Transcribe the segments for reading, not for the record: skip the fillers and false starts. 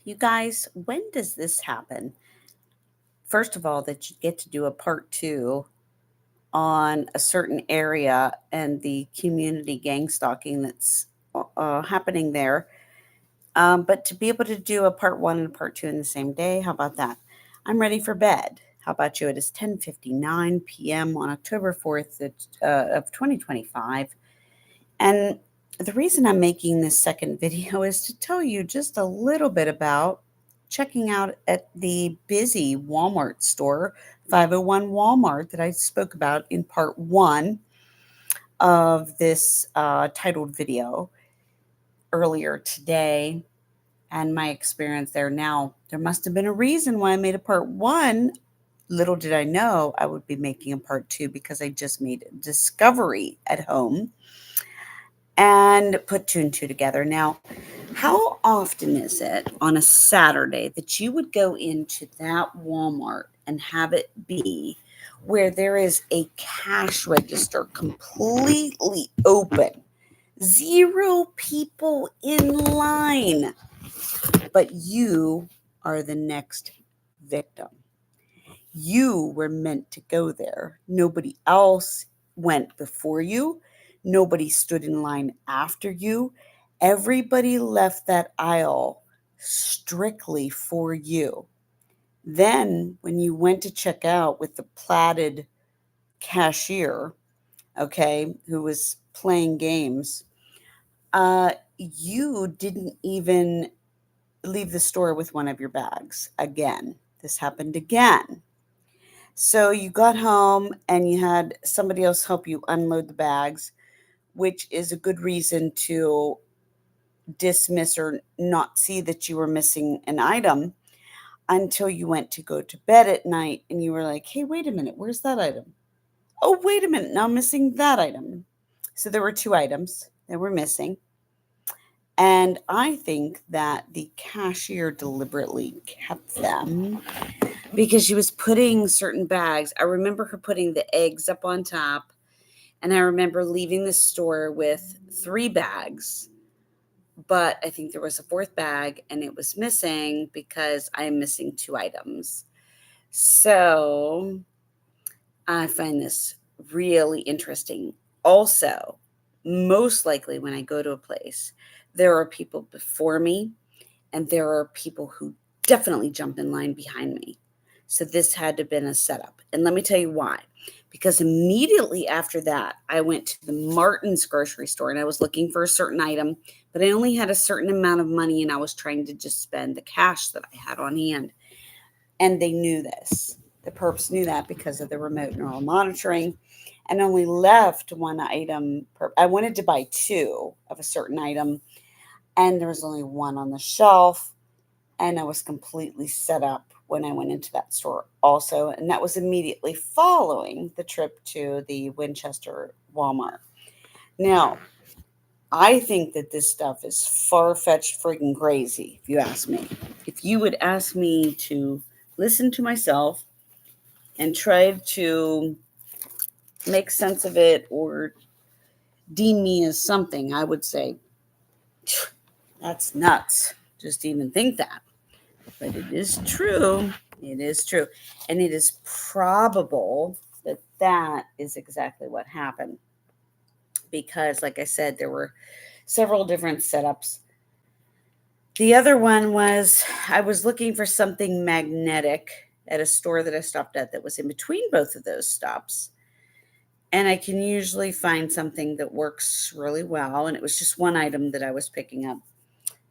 You guys, when does this happen? First of all, that you get to do a part two on a certain area and the community gang stalking that's happening there. But to be able to do a part one and a part two in the same day, how about that? I'm ready for bed. How about you? It is 10:59 p.m. on October 4th of 2025. And the reason I'm making this second video is to tell you just a little bit about checking out at the busy Walmart store, 501 Walmart, that I spoke about in part one of this titled video earlier today, and my experience there. Now, there must have been a reason why I made a part one. Little did I know I would be making a part two because I just made a discovery at home and put two and two together. Now, how often is it on a Saturday that you would go into that Walmart and have it be where there is a cash register completely open, zero people in line, but you are the next victim? You were meant to go there. Nobody else went before you. Nobody stood in line after you. Everybody left that aisle strictly for you. Then, when you went to check out with the plaited cashier, okay, who was playing games, you didn't even leave the store with one of your bags again. This happened again. So you got home and you had somebody else help you unload the bags, which is a good reason to dismiss or not see that you were missing an item until you went to go to bed at night and you were like, hey, wait a minute, where's that item? Oh, wait a minute, now I'm missing that item. So there were two items that were missing. And I think that the cashier deliberately kept them because she was putting certain bags. I remember her putting the eggs up on top, and I remember leaving the store with three bags, but I think there was a fourth bag and it was missing because I'm missing two items. So I find this really interesting. Also, most likely when I go to a place, there are people before me and there are people who definitely jump in line behind me. So this had to have been a setup. And let me tell you why. Because immediately after that, I went to the Martin's grocery store and I was looking for a certain item, but I only had a certain amount of money and I was trying to just spend the cash that I had on hand. And they knew this. The perps knew that because of the remote neural monitoring, and only left one item. I wanted to buy two of a certain item, and there was only one on the shelf, and I was completely set up when I went into that store also, and that was immediately following the trip to the Winchester Walmart. Now, I think that this stuff is far-fetched freaking crazy, if you ask me. If you would ask me to listen to myself and try to make sense of it or deem me as something, I would say, that's nuts. Just even think that. But it is true. It is true. And it is probable that that is exactly what happened. Because, like I said, there were several different setups. The other one was I was looking for something magnetic at a store that I stopped at that was in between both of those stops. And I can usually find something that works really well. And it was just one item that I was picking up.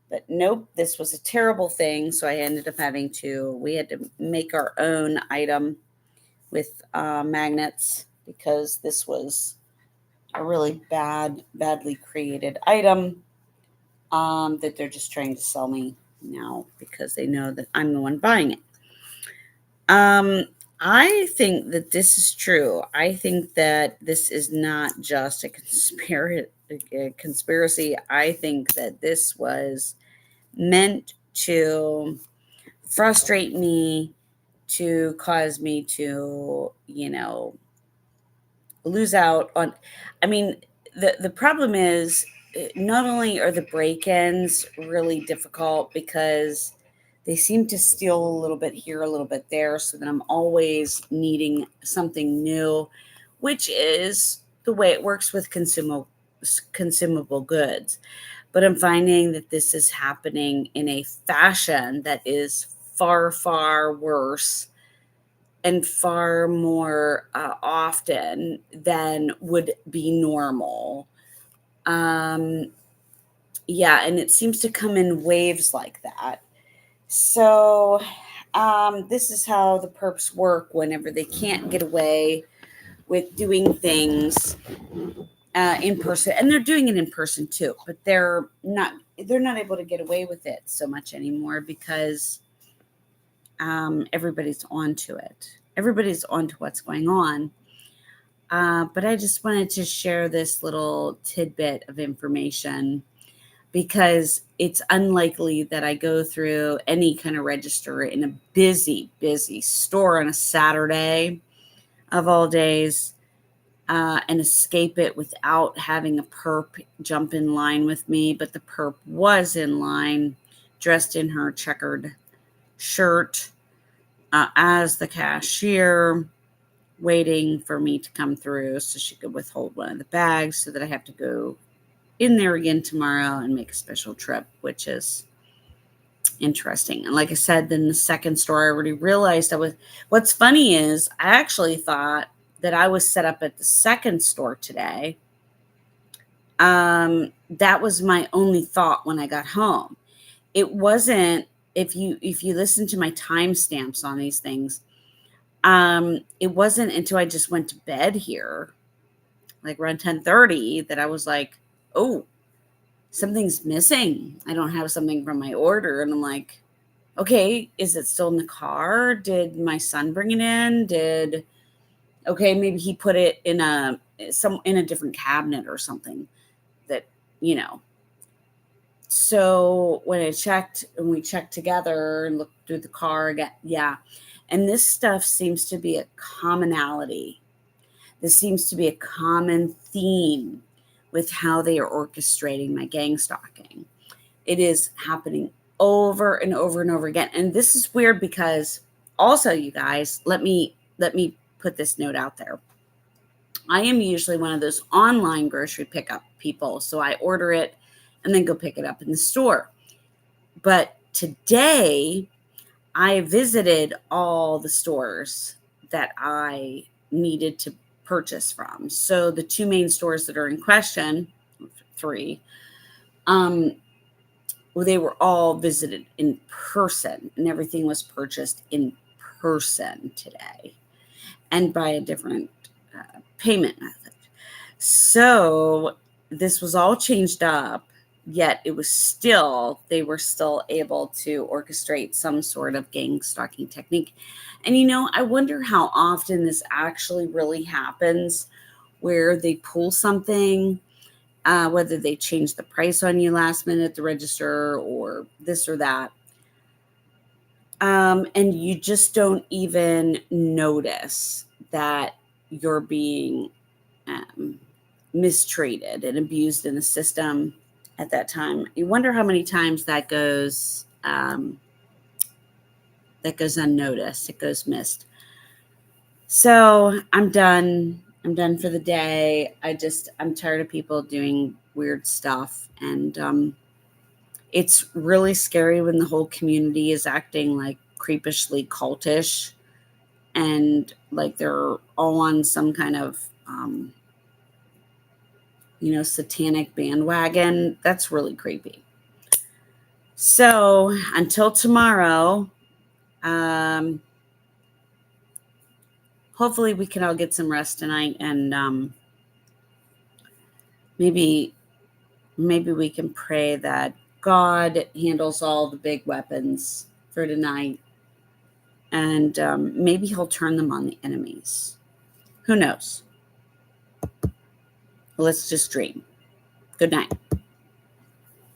But nope, this was a terrible thing. So I ended up we had to make our own item with magnets because this was a really badly created item that they're just trying to sell me now because they know that I'm the one buying it. I think that this is true. I think that this is not just a conspiracy. I think that this was meant to frustrate me, to cause me to, lose out on. I mean, the problem is not only are the break-ins really difficult because They seem to steal a little bit here, a little bit there, so that I'm always needing something new, which is the way it works with consumable goods. But I'm finding that this is happening in a fashion that is far, far worse and far more often than would be normal. Um, yeah, and it seems to come in waves like that. So, this is how the perps work whenever they can't get away with doing things in person, and they're doing it in person too, but they're not able to get away with it so much anymore because everybody's onto it. Everybody's onto what's going on. But I just wanted to share this little tidbit of information because it's unlikely that I go through any kind of register in a busy, busy store on a Saturday of all days and escape it without having a perp jump in line with me. But the perp was in line, dressed in her checkered shirt as the cashier, waiting for me to come through so she could withhold one of the bags so that I have to go in there again tomorrow and make a special trip, which is interesting. And like I said, then the second store, I already realized what's funny is I actually thought that I was set up at the second store today. That was my only thought when I got home. It wasn't, if you listen to my timestamps on these things, it wasn't until I just went to bed here, like around 10:30, that I was like, oh, something's missing. I don't have something from my order. And I'm like, okay, is it still in the car? Did my son bring it in? Okay, maybe he put it in a different cabinet or something that, you know. So when we checked together and looked through the car again, yeah. And this stuff seems to be a commonality. This seems to be a common theme with how they are orchestrating my gang stalking. It is happening over and over and over again. And this is weird because also, you guys, let me put this note out there. I am usually one of those online grocery pickup people. So I order it and then go pick it up in the store. But today I visited all the stores that I needed to purchase from. So the two main stores that are in question, three, well, they were all visited in person and everything was purchased in person today and by a different payment method. So this was all changed up, yet they were still able to orchestrate some sort of gang stalking technique. And, I wonder how often this actually really happens, where they pull something, whether they change the price on you last minute at the register or this or that. And you just don't even notice that you're being mistreated and abused in the system at that time. You wonder how many times that goes unnoticed. It goes missed. So I'm done. I'm done for the day. I'm tired of people doing weird stuff. And it's really scary when the whole community is acting like creepishly cultish and like they're all on some kind of, satanic bandwagon. That's really creepy. So until tomorrow, hopefully we can all get some rest tonight, and maybe we can pray that God handles all the big weapons for tonight, and maybe he'll turn them on the enemies. Who knows? Let's just dream. Good night.